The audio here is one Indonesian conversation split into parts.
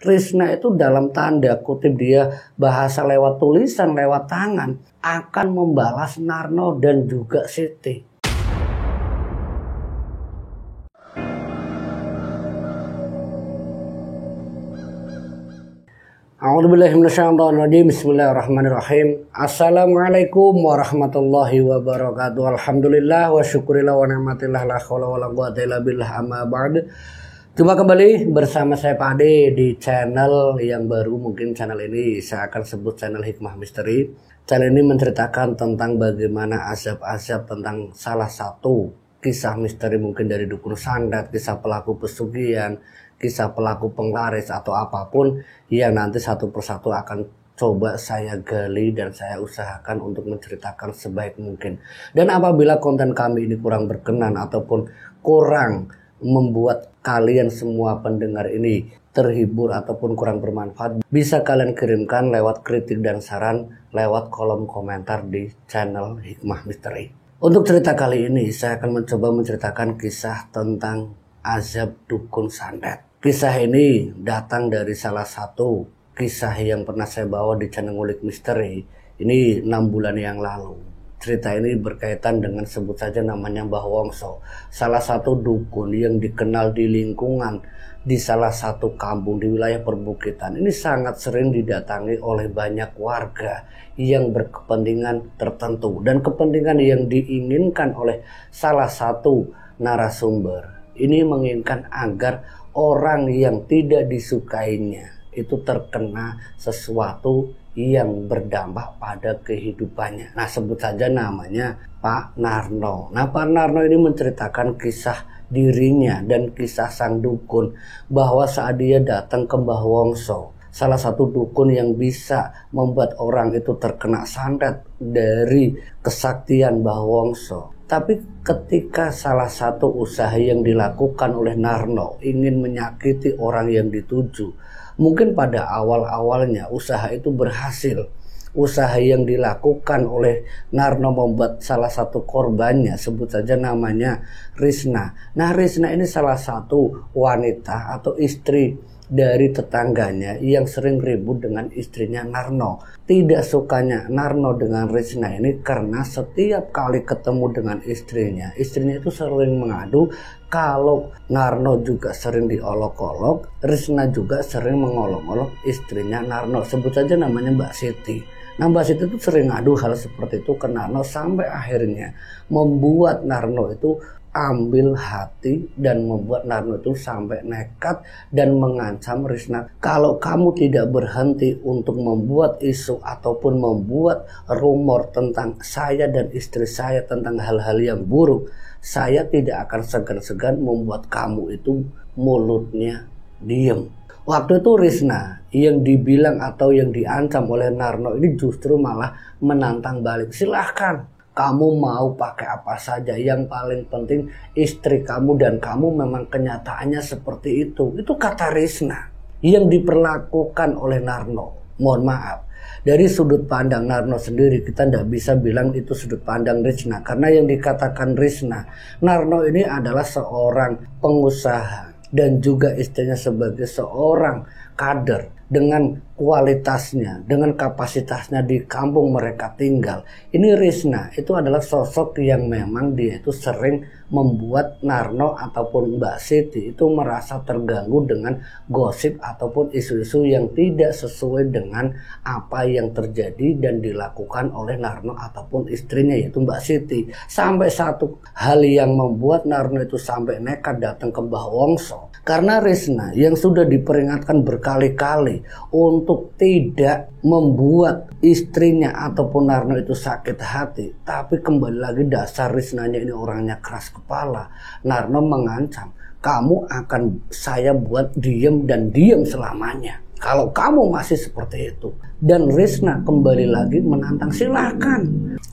Risna itu dalam tanda kutip dia bahasa lewat tulisan, lewat tangan akan membalas Narno dan juga Siti. Bismillahirrahmanirrahim. Assalamualaikum warahmatullahi wabarakatuh. Alhamdulillah wa syukurillah wa ni'matillah la haula wa la quwwata illa billah amma ba'd. Jumpa kembali bersama saya Pak Ade di channel yang baru. Mungkin channel ini saya akan sebut channel Hikmah Misteri. Channel ini menceritakan tentang bagaimana azab-azab tentang salah satu kisah misteri mungkin dari dukun santet, kisah pelaku pesugihan, kisah pelaku penglaris atau apapun yang nanti satu persatu akan coba saya gali dan saya usahakan untuk menceritakan sebaik mungkin. Dan apabila konten kami ini kurang berkenan ataupun kurang membuat kalian semua pendengar ini terhibur ataupun kurang bermanfaat, bisa kalian kirimkan lewat kritik dan saran lewat kolom komentar di channel Hikmah Misteri. Untuk cerita kali ini saya akan mencoba menceritakan kisah tentang azab dukun santet. Kisah ini datang dari salah satu kisah yang pernah saya bawa di channel Ngulik Misteri. Ini 6 bulan yang lalu. Cerita ini berkaitan dengan sebut saja namanya Mbah Wongso. Salah satu dukun yang dikenal di lingkungan di salah satu kampung di wilayah perbukitan. Ini sangat sering didatangi oleh banyak warga yang berkepentingan tertentu. Dan kepentingan yang diinginkan oleh salah satu narasumber ini menginginkan agar orang yang tidak disukainya itu terkena sesuatu yang berdampak pada kehidupannya. Nah, sebut saja namanya Pak Narno. Nah, Pak Narno ini menceritakan kisah dirinya dan kisah sang dukun bahwa saat dia datang ke Mbah Wongso, salah satu dukun yang bisa membuat orang itu terkena santet dari kesaktian Mbah Wongso. Tapi ketika salah satu usaha yang dilakukan oleh Narno ingin menyakiti orang yang dituju, mungkin pada awal-awalnya usaha itu berhasil. Usaha yang dilakukan oleh Narno membuat salah satu korbannya, sebut saja namanya Risna. Nah, Risna ini salah satu wanita atau istri dari tetangganya yang sering ribut dengan istrinya Narno. Tidak sukanya Narno dengan Risna ini karena setiap kali ketemu dengan istrinya itu sering mengadu kalau Narno juga sering diolok-olok, Risna juga sering mengolok-olok istrinya Narno. Sebut saja namanya Mbak Siti. Nah, Mbak Siti itu sering ngadu hal seperti itu ke Narno sampai akhirnya membuat Narno itu ambil hati dan membuat Narno itu sampai nekat dan mengancam Risna, kalau kamu tidak berhenti untuk membuat isu ataupun membuat rumor tentang saya dan istri saya tentang hal-hal yang buruk, saya tidak akan segan-segan membuat kamu itu mulutnya diem. Waktu itu Risna yang dibilang atau yang diancam oleh Narno ini justru malah menantang balik. Silahkan, kamu mau pakai apa saja, yang paling penting istri kamu dan kamu memang kenyataannya seperti itu. Itu kata Risna yang diperlakukan oleh Narno. Mohon maaf, dari sudut pandang Narno sendiri kita tidak bisa bilang itu sudut pandang Risna, karena yang dikatakan Risna, Narno ini adalah seorang pengusaha dan juga istrinya sebagai seorang kader dengan kualitasnya, dengan kapasitasnya di kampung mereka tinggal. Ini Risna itu adalah sosok yang memang dia itu sering membuat Narno ataupun Mbak Siti itu merasa terganggu dengan gosip ataupun isu-isu yang tidak sesuai dengan apa yang terjadi dan dilakukan oleh Narno ataupun istrinya yaitu Mbak Siti. Sampai satu hal yang membuat Narno itu sampai nekat datang ke Mbah Wongso. Karena Risna yang sudah diperingatkan berkali-kali untuk tidak membuat istrinya ataupun Narno itu sakit hati, tapi kembali lagi dasar Risnanya ini orangnya keras kepala. Narno mengancam, kamu akan saya buat diem dan diem selamanya kalau kamu masih seperti itu. Dan Risna kembali lagi menantang, silahkan.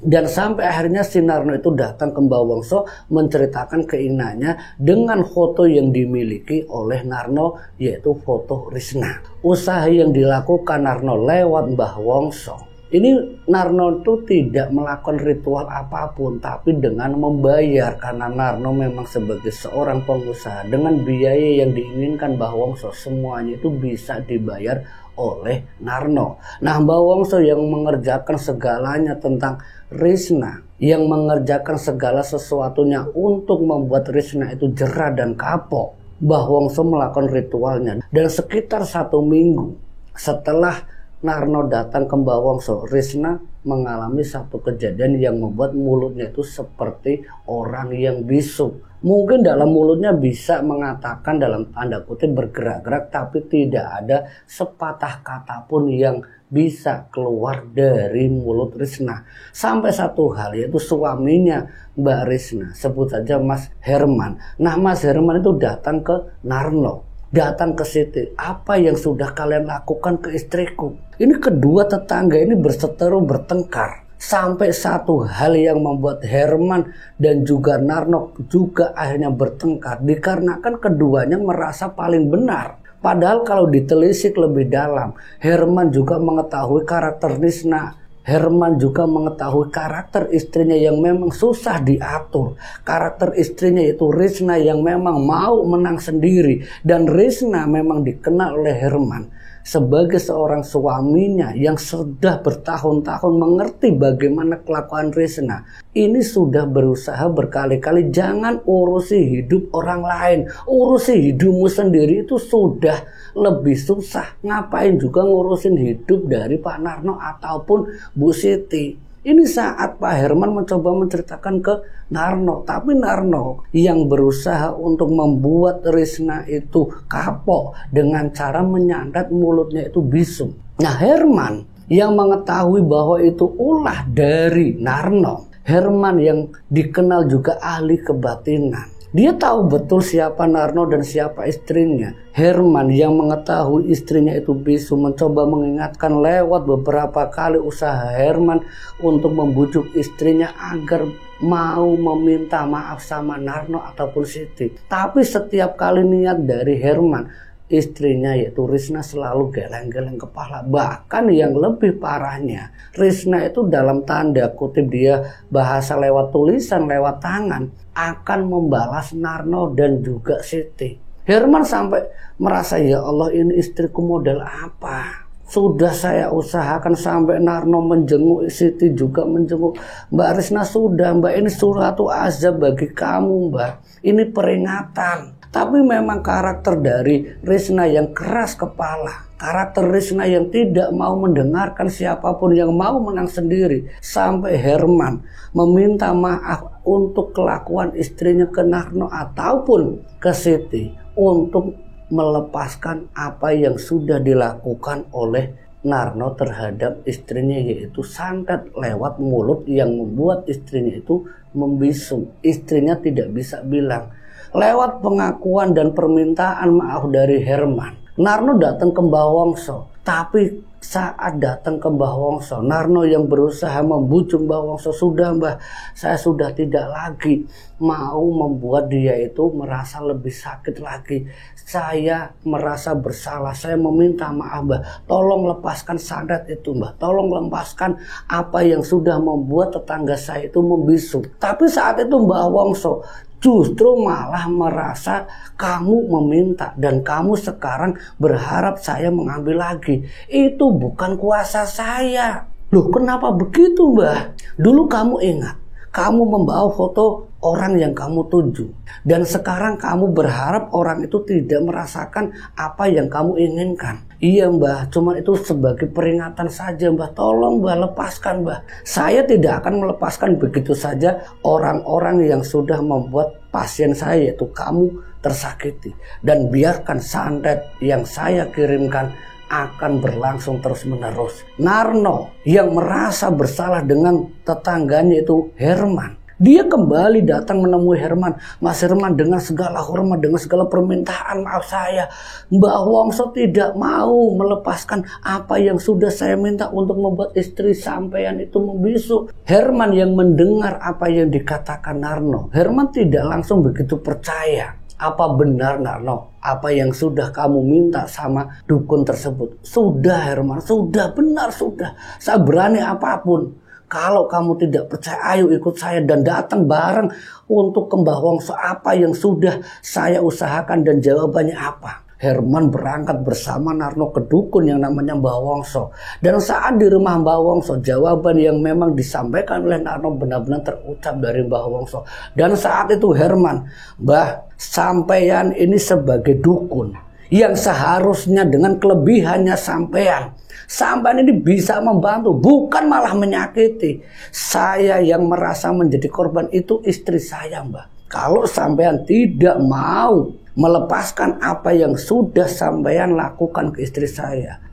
Dan sampai akhirnya si Narno itu datang ke Mbah Wongso menceritakan keinginannya dengan foto yang dimiliki oleh Narno, yaitu foto Risna. Usaha yang dilakukan Narno lewat Mbah Wongso Ini Narno itu tidak melakukan ritual apapun, tapi dengan membayar, karena Narno memang sebagai seorang pengusaha dengan biaya yang diinginkan Mbah Wongso, semuanya itu bisa dibayar oleh Narno. Nah, Mbah Wongso yang mengerjakan segalanya tentang Risna, yang mengerjakan segala sesuatunya untuk membuat Risna itu jerah dan kapok. Mbah Wongso melakukan ritualnya, dan sekitar 1 minggu setelah Narno datang ke Mbah Wongso, Risna mengalami satu kejadian yang membuat mulutnya itu seperti orang yang bisu. Mungkin dalam mulutnya bisa mengatakan dalam tanda kutip bergerak-gerak, tapi tidak ada sepatah kata pun yang bisa keluar dari mulut Risna. Sampai satu hal, yaitu suaminya Mbak Risna, sebut saja Mas Herman. Nah, Mas Herman itu datang ke Narno, datang ke Siti. Apa yang sudah kalian lakukan ke istriku? Ini kedua tetangga ini berseteru bertengkar. Sampai satu hal yang membuat Herman dan juga Narno juga akhirnya bertengkar. Dikarenakan keduanya merasa paling benar. Padahal kalau ditelisik lebih dalam, Herman juga mengetahui karakter Risna. Herman juga mengetahui karakter istrinya yang memang susah diatur. Karakter istrinya itu Risna yang memang mau menang sendiri. Dan Risna memang dikenal oleh Herman sebagai seorang suaminya yang sudah bertahun-tahun mengerti bagaimana kelakuan Risna. Ini sudah berusaha berkali-kali, jangan urusi hidup orang lain, urusi hidupmu sendiri itu sudah lebih susah. Ngapain juga ngurusin hidup dari Pak Narno ataupun Bu Siti. Ini saat Pak Herman mencoba menceritakan ke Narno, tapi Narno yang berusaha untuk membuat Risna itu kapok dengan cara menyandat mulutnya itu bisu. Nah, Herman yang mengetahui bahwa itu ulah dari Narno, Herman yang dikenal juga ahli kebatinan. Dia tahu betul siapa Narno dan siapa istrinya. Herman yang mengetahui istrinya itu bisu mencoba mengingatkan lewat beberapa kali usaha Herman untuk membujuk istrinya agar mau meminta maaf sama Narno ataupun Siti. Tapi setiap kali niat dari Herman, istrinya yaitu Risna selalu geleng-geleng kepala. Bahkan yang lebih parahnya, Risna itu dalam tanda kutip dia bahasa lewat tulisan, lewat tangan, akan membalas Narno dan juga Siti. Herman sampai merasa, ya Allah, ini istriku model apa? Sudah saya usahakan sampai Narno menjenguk, Siti juga menjenguk. Mbak Risna, sudah Mbak, ini suatu azab bagi kamu Mbak. Ini peringatan. Tapi memang karakter dari Risna yang keras kepala, karakter Risna yang tidak mau mendengarkan siapapun, yang mau menang sendiri. Sampai Herman meminta maaf untuk kelakuan istrinya ke Narno ataupun ke Siti untuk melepaskan apa yang sudah dilakukan oleh Narno terhadap istrinya, yaitu santet lewat mulut yang membuat istrinya itu membisu. Istrinya tidak bisa bilang. Lewat pengakuan dan permintaan maaf dari Herman, Narno datang ke Mbah Wongso. Tapi saat datang ke Mbah Wongso, Narno yang berusaha membujuk Mbah Wongso, sudah Mbah, saya sudah tidak lagi mau membuat dia itu merasa lebih sakit lagi. Saya merasa bersalah, saya meminta maaf Mbah, tolong lepaskan santet itu Mbah, tolong lepaskan apa yang sudah membuat tetangga saya itu membisu. Tapi saat itu Mbah Wongso justru malah merasa kamu meminta dan kamu sekarang berharap saya mengambil lagi. Itu bukan kuasa saya. Loh, kenapa begitu Mbah? Dulu kamu ingat, kamu membawa foto orang yang kamu tuju. Dan sekarang kamu berharap orang itu tidak merasakan apa yang kamu inginkan. Iya Mbah, cuma itu sebagai peringatan saja Mbah. Tolong Mbah, lepaskan Mbah. Saya tidak akan melepaskan begitu saja orang-orang yang sudah membuat pasien saya, yaitu kamu, tersakiti. Dan biarkan santet yang saya kirimkan akan berlangsung terus-menerus. Narno yang merasa bersalah dengan tetangganya itu Herman, dia kembali datang menemui Herman. Mas Herman, dengan segala hormat, dengan segala permintaan maaf saya, Mbah Wongso tidak mau melepaskan apa yang sudah saya minta untuk membuat istri sampean itu membisu. Herman yang mendengar apa yang dikatakan Narno, Herman tidak langsung begitu percaya. Apa benar Narno apa yang sudah kamu minta sama dukun tersebut? Sudah Herman, sudah, benar sudah. Saya berani apapun. Kalau kamu tidak percaya, ayo ikut saya dan datang bareng untuk ke Mbah Wongso. Apa yang sudah saya usahakan dan jawabannya apa? Herman berangkat bersama Narno ke dukun yang namanya Mbah Wongso. Dan saat di rumah Mbah Wongso, jawaban yang memang disampaikan oleh Narno benar-benar terucap dari Mbah Wongso. Dan saat itu Herman, Mbah, sampean ini sebagai dukun yang seharusnya dengan kelebihannya sampean ini bisa membantu, bukan malah menyakiti. Saya yang merasa menjadi korban itu istri saya, Mbah. Kalau sampean tidak mau melepaskan apa yang sudah sampean lakukan ke istri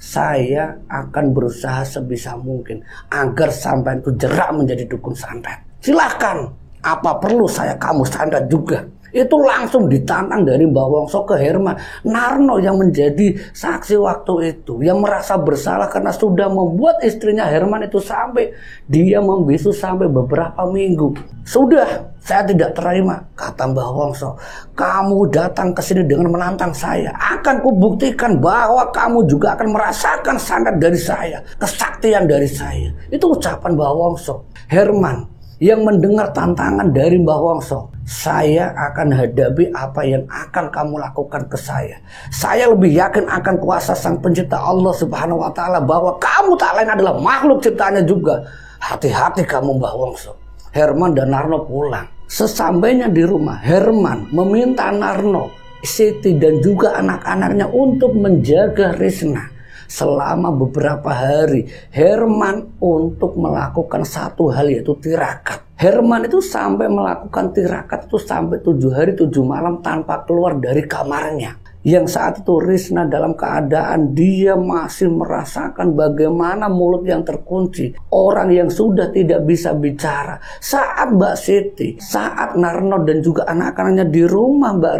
saya akan berusaha sebisa mungkin agar sampean itu jerak menjadi dukun santet. Silahkan, apa perlu kamu santet juga. Itu langsung ditantang dari Mbah Wongso ke Herman. Narno yang menjadi saksi waktu itu, yang merasa bersalah karena sudah membuat istrinya Herman itu sampai dia membisu sampai beberapa minggu. Sudah, saya tidak terima, kata Mbah Wongso. Kamu datang ke sini dengan menantang saya. Akan kubuktikan bahwa kamu juga akan merasakan santet dari saya, kesaktian dari saya. Itu ucapan Mbah Wongso. Herman yang mendengar tantangan dari Mbah Wongso, saya akan hadapi apa yang akan kamu lakukan ke saya. Saya lebih yakin akan kuasa Sang Pencipta Allah Subhanahu wa Ta'ala bahwa kamu tak lain adalah makhluk ciptaannya juga. Hati-hati kamu Mbah Wongso. Herman dan Narno pulang. Sesampainya di rumah, Herman meminta Narno, Siti dan juga anak-anaknya untuk menjaga Risna selama beberapa hari. Herman untuk melakukan satu hal, yaitu tirakat. Herman itu sampai melakukan tirakat itu sampai 7 hari 7 malam tanpa keluar dari kamarnya. Yang saat itu Risna dalam keadaan dia masih merasakan bagaimana mulut yang terkunci, orang yang sudah tidak bisa bicara. Saat Mbak Siti, saat Narno dan juga anak-anaknya di rumah Mbak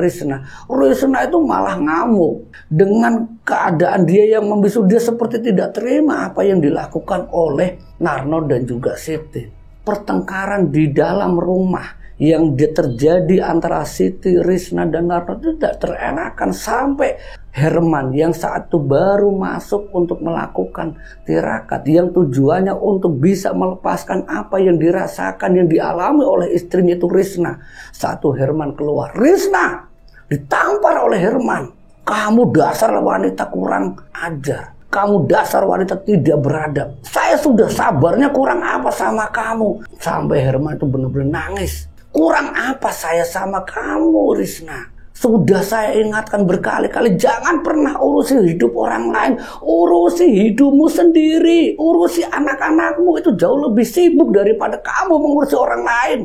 Risna itu malah ngamuk. Dengan keadaan dia yang membisu, dia seperti tidak terima apa yang dilakukan oleh Narno dan juga Siti. Pertengkaran di dalam rumah yang terjadi antara Siti, Risna, dan Narno tidak terenakan sampai Herman yang saat itu baru masuk untuk melakukan tirakat yang tujuannya untuk bisa melepaskan apa yang dirasakan, yang dialami oleh istrinya itu Risna. Satu Herman keluar, Risna ditampar oleh Herman. Kamu dasar wanita kurang ajar. Kamu dasar wanita tidak beradab. Saya sudah sabarnya kurang apa sama kamu. Sampai Herman itu benar-benar nangis. Kurang apa saya sama kamu Risna? Sudah saya ingatkan berkali-kali, jangan pernah urusi hidup orang lain. Urusi hidupmu sendiri. Urusi anak-anakmu, itu jauh lebih sibuk daripada kamu mengurusi orang lain.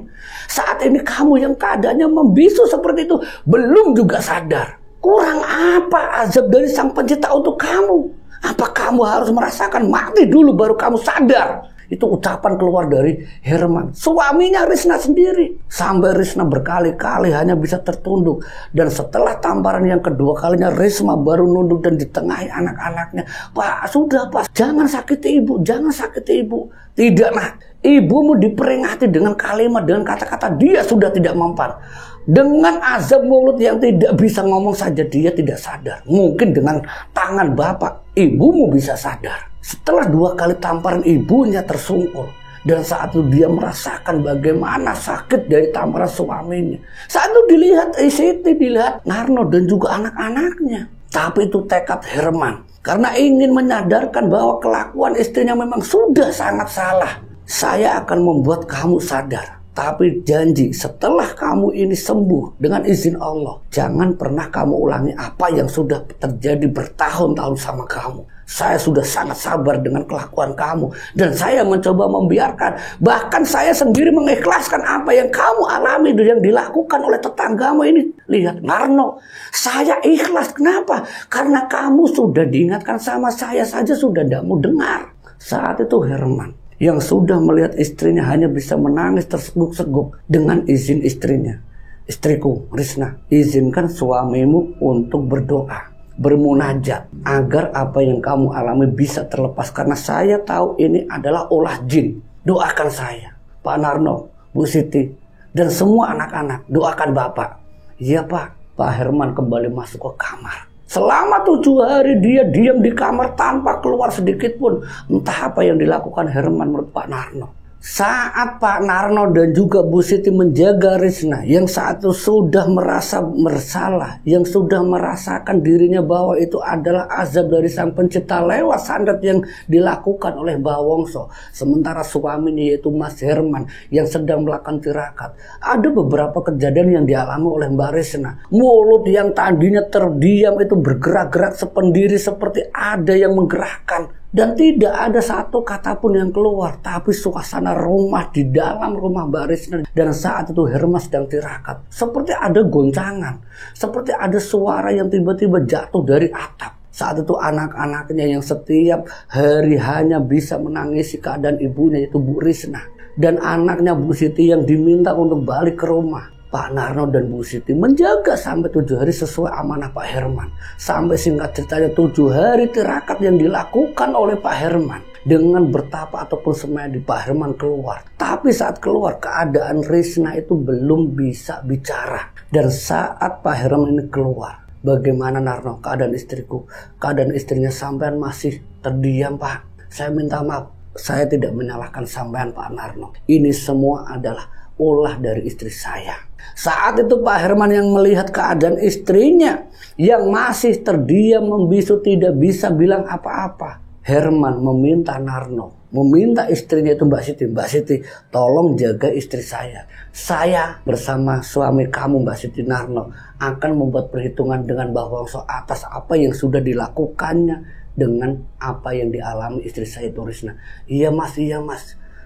Saat ini kamu yang keadaannya membisu seperti itu belum juga sadar. Kurang apa azab dari Sang Pencipta untuk kamu? Apa kamu harus merasakan mati dulu baru kamu sadar? Itu ucapan keluar dari Herman, suaminya Risna sendiri. Sampai Risna berkali-kali hanya bisa tertunduk. Dan setelah tamparan yang kedua kalinya, Risma baru nunduk dan ditengahi anak-anaknya. Pak, sudah Pak, jangan sakiti ibu, jangan sakiti ibu. Tidak nah, ibumu diperingati dengan kalimat, dengan kata-kata, dia sudah tidak mempan. Dengan azab mulut yang tidak bisa ngomong saja dia tidak sadar. Mungkin dengan tangan bapak, ibumu bisa sadar. Setelah 2 kali tamparan ibunya tersungkur. Dan saat itu dia merasakan bagaimana sakit dari tamparan suaminya. Saat itu dilihat Siti, dilihat Narno dan juga anak-anaknya. Tapi itu tekad Herman. Karena ingin menyadarkan bahwa kelakuan istrinya memang sudah sangat salah. Saya akan membuat kamu sadar. Tapi janji setelah kamu ini sembuh dengan izin Allah, jangan pernah kamu ulangi apa yang sudah terjadi bertahun-tahun sama kamu. Saya sudah sangat sabar dengan kelakuan kamu. Dan saya mencoba membiarkan. Bahkan saya sendiri mengikhlaskan apa yang kamu alami dan yang dilakukan oleh tetanggamu ini. Lihat Narno, saya ikhlas. Kenapa? Karena kamu sudah diingatkan sama saya saja sudah tidak mau dengar. Saat itu Herman yang sudah melihat istrinya hanya bisa menangis terseguk-seguk dengan izin istrinya. Istriku Risna, izinkan suamimu untuk berdoa, bermunajat agar apa yang kamu alami bisa terlepas, karena saya tahu ini adalah ulah jin. Doakan saya, Pak Narno, Bu Siti, dan semua anak-anak, doakan Bapak. Iya Pak, Pak Herman kembali masuk ke kamar. Selama 7 hari dia diam di kamar tanpa keluar sedikit pun. Entah apa yang dilakukan Herman menurut Pak Narno. Saat Pak Narno dan juga Bu Siti menjaga Risna yang saat itu sudah merasa bersalah, yang sudah merasakan dirinya bahwa itu adalah azab dari Sang Pencipta lewat santet yang dilakukan oleh Mbah Wongso. Sementara suaminya yaitu Mas Herman yang sedang melakukan tirakat. Ada beberapa kejadian yang dialami oleh Mbak Risna. Mulut yang tadinya terdiam itu bergerak-gerak sependiri seperti ada yang menggerakkan. Dan tidak ada satu kata pun yang keluar. Tapi suasana rumah di dalam rumah Mbak Risna. Dan saat itu Herman sedang tirakat. Seperti ada goncangan. Seperti ada suara yang tiba-tiba jatuh dari atap. Saat itu anak-anaknya yang setiap hari hanya bisa menangisi keadaan ibunya yaitu Bu Risna. Dan anaknya Bu Siti yang diminta untuk balik ke rumah. Pak Narno dan Bu Siti menjaga sampai 7 hari sesuai amanah Pak Herman. Sampai singkat ceritanya 7 hari tirakat yang dilakukan oleh Pak Herman. Dengan bertapa ataupun semedi Pak Herman keluar. Tapi saat keluar keadaan Risna itu belum bisa bicara. Dan saat Pak Herman ini keluar. Bagaimana Narno keadaan istriku? Keadaan istrinya sampean masih terdiam Pak. Saya minta maaf. Saya tidak menyalahkan sampean Pak Narno. Ini semua adalah ulah dari istri saya. Saat itu Pak Herman yang melihat keadaan istrinya yang masih terdiam membisu tidak bisa bilang apa-apa. Herman meminta Narno, meminta istrinya itu Mbak Siti, tolong jaga istri saya. Saya bersama suami kamu Mbak Siti Narno akan membuat perhitungan dengan Mbah Wongso atas apa yang sudah dilakukannya dengan apa yang dialami istri saya itu Risna. Iya mas.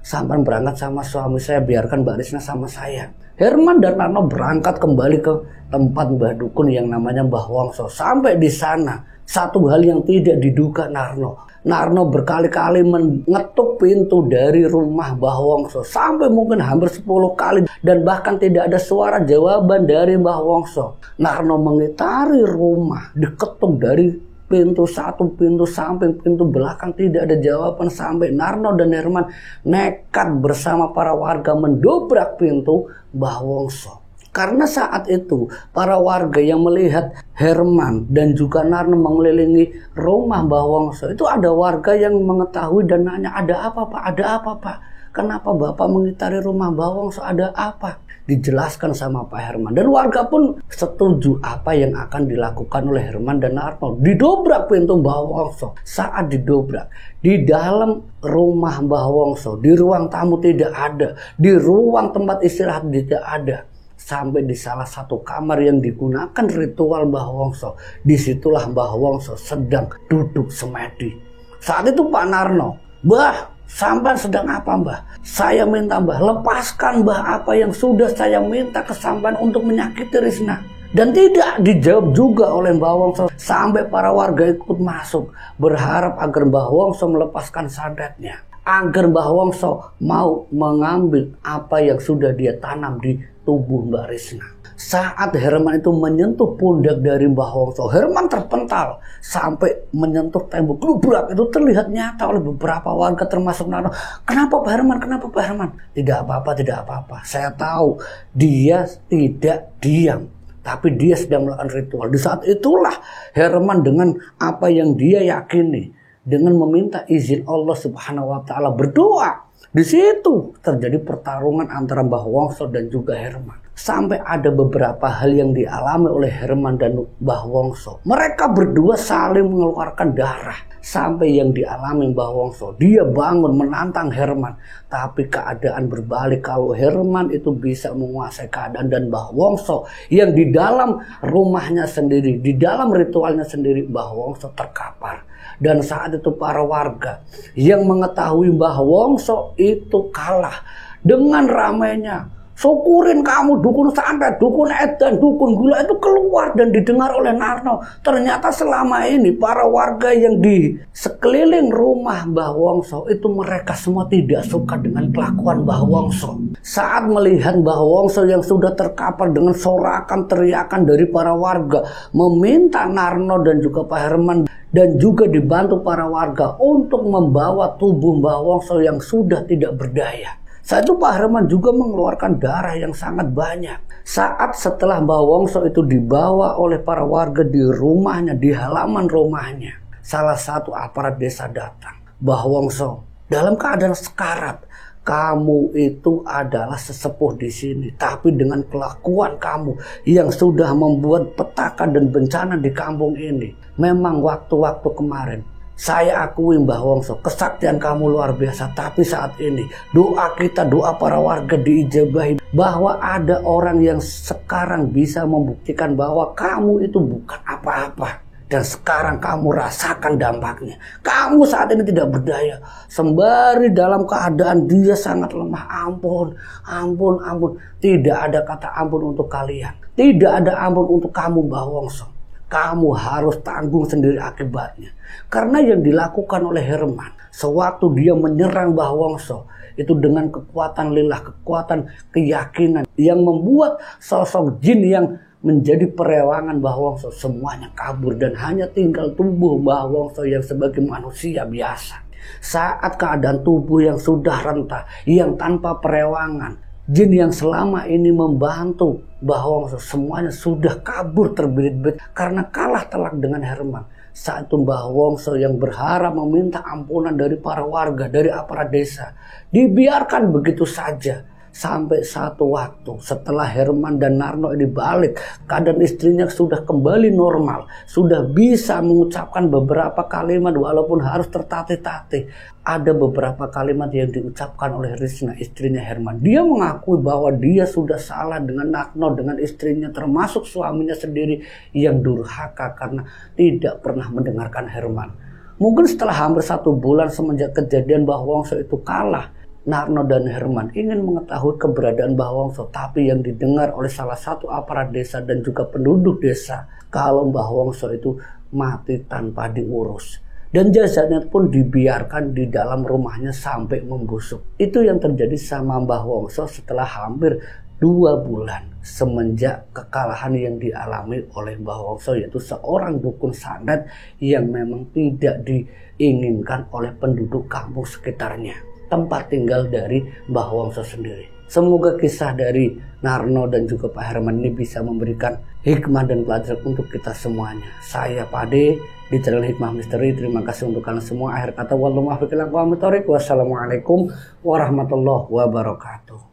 Sampai berangkat sama suami saya, biarkan Mbak Risna sama saya. Herman dan Narno berangkat kembali ke tempat Mbah Dukun yang namanya Mbah Wongso. Sampai di sana, satu hal yang tidak diduga Narno berkali-kali mengetuk pintu dari rumah Mbah Wongso. Sampai mungkin hampir 10 kali. Dan bahkan tidak ada suara jawaban dari Mbah Wongso. Narno mengitari rumah, diketuk dari pintu satu, pintu samping, pintu belakang, tidak ada jawaban. Sampai Narno dan Herman nekat bersama para warga mendobrak pintu Mbah Wongso. Karena saat itu para warga yang melihat Herman dan juga Narno mengelilingi rumah Mbah Wongso, itu ada warga yang mengetahui dan nanya, ada apa Pak? Ada apa Pak? Kenapa Bapak mengitari rumah Mbah Wongso? Ada apa? Dijelaskan sama Pak Herman. Dan warga pun setuju apa yang akan dilakukan oleh Herman dan Narno. Didobrak pintu Mbah Wongso. Saat didobrak, di dalam rumah Mbah Wongso, di ruang tamu tidak ada, di ruang tempat istirahat tidak ada. Sampai di salah satu kamar yang digunakan ritual Mbah Wongso, disitulah Mbah Wongso sedang duduk semedi. Saat itu Pak Narno, Mbah, sampai sedang apa Mbah? Saya minta Mbah, lepaskan Mbah apa yang sudah saya minta ke sampean untuk menyakiti Risna. Dan tidak dijawab juga oleh Mbah Wongso. Sampai para warga ikut masuk, berharap agar Mbah Wongso melepaskan santetnya. Agar Mbah Wongso mau mengambil apa yang sudah dia tanam di tubuh Mbak Risna. Saat Herman itu menyentuh pundak dari Mbah Wongso, Herman terpental sampai menyentuh tembok. Lubrak itu terlihat nyata oleh beberapa warga termasuk Narno. Kenapa Pak Herman? Kenapa Pak Herman? Tidak apa-apa. Saya tahu dia tidak diam, tapi dia sedang melakukan ritual. Di saat itulah Herman dengan apa yang dia yakini, dengan meminta izin Allah Subhanahu wa taala, berdoa. Di situ terjadi pertarungan antara Mbah Wongso dan juga Herman. Sampai ada beberapa hal yang dialami oleh Herman dan Mbah Wongso. Mereka berdua saling mengeluarkan darah. Sampai yang dialami Mbah Wongso, dia bangun menantang Herman. Tapi keadaan berbalik. Kalau Herman itu bisa menguasai keadaan, dan Mbah Wongso yang di dalam rumahnya sendiri, di dalam ritualnya sendiri, Mbah Wongso terkapar. Dan saat itu para warga yang mengetahui Mbah Wongso itu kalah dengan ramainya, syukurin kamu dukun santet, dukun edan, dukun gula, itu keluar dan didengar oleh Narno. Ternyata selama ini para warga yang di sekeliling rumah Mbah Wongso itu mereka semua tidak suka dengan kelakuan Mbah Wongso. Saat melihat Mbah Wongso yang sudah terkapar dengan sorakan teriakan dari para warga, meminta Narno dan juga Pak Herman dan juga dibantu para warga untuk membawa tubuh Mbah Wongso yang sudah tidak berdaya. Saat itu Pak Herman juga mengeluarkan darah yang sangat banyak. Saat setelah Mbah Wongso itu dibawa oleh para warga di rumahnya, di halaman rumahnya, salah satu aparat desa datang. Mbah Wongso dalam keadaan sekarat. Kamu itu adalah sesepuh di sini, tapi dengan kelakuan kamu yang sudah membuat petaka dan bencana di kampung ini. Memang waktu-waktu kemarin saya akui Mbah Wongso, kesaktian kamu luar biasa. Tapi saat ini doa kita, doa para warga diijabahi bahwa ada orang yang sekarang bisa membuktikan bahwa kamu itu bukan apa-apa. Dan sekarang kamu rasakan dampaknya. Kamu saat ini tidak berdaya. Sembari dalam keadaan dia sangat lemah. Ampun, ampun, ampun. Tidak ada kata ampun untuk kalian. Tidak ada ampun untuk kamu Mbah Wongso. Kamu harus tanggung sendiri akibatnya. Karena yang dilakukan oleh Herman, sewaktu dia menyerang Mbah Wongso, itu dengan kekuatan lillah, kekuatan keyakinan yang membuat sosok jin yang menjadi perewangan Mbah Wongso semuanya kabur dan hanya tinggal tubuh Mbah Wongso yang sebagai manusia biasa. Saat keadaan tubuh yang sudah rentah, yang tanpa perewangan, jin yang selama ini membantu Mbah Wongso semuanya sudah kabur terbirit-birit karena kalah telak dengan Herman. Saat itu Mbah Wongso yang berharap meminta ampunan dari para warga, dari aparat desa, dibiarkan begitu saja. Sampai satu waktu setelah Herman dan Narno ini balik, keadaan istrinya sudah kembali normal, sudah bisa mengucapkan beberapa kalimat walaupun harus tertatih-tatih. Ada beberapa kalimat yang diucapkan oleh Risna, istrinya Herman. Dia mengakui bahwa dia sudah salah dengan Narno, dengan istrinya, termasuk suaminya sendiri yang durhaka karena tidak pernah mendengarkan Herman. Mungkin setelah hampir 1 bulan semenjak kejadian Mbah Wongso itu kalah, Narno dan Herman ingin mengetahui keberadaan Mbah Wongso, tapi yang didengar oleh salah satu aparat desa dan juga penduduk desa kalau Mbah Wongso itu mati tanpa diurus. Dan jasadnya pun dibiarkan di dalam rumahnya sampai membusuk. Itu yang terjadi sama Mbah Wongso setelah hampir 2 bulan semenjak kekalahan yang dialami oleh Mbah Wongso, yaitu seorang dukun sandat yang memang tidak diinginkan oleh penduduk kampung sekitarnya, tempat tinggal dari Mbah Wongso sendiri. Semoga kisah dari Narno dan juga Pak Herman ini bisa memberikan hikmah dan pelajaran untuk kita semuanya. Saya Pade di channel Hikmah Misteri. Terima kasih untuk kalian semua. Akhir kata, wassalamualaikum warahmatullahi wabarakatuh.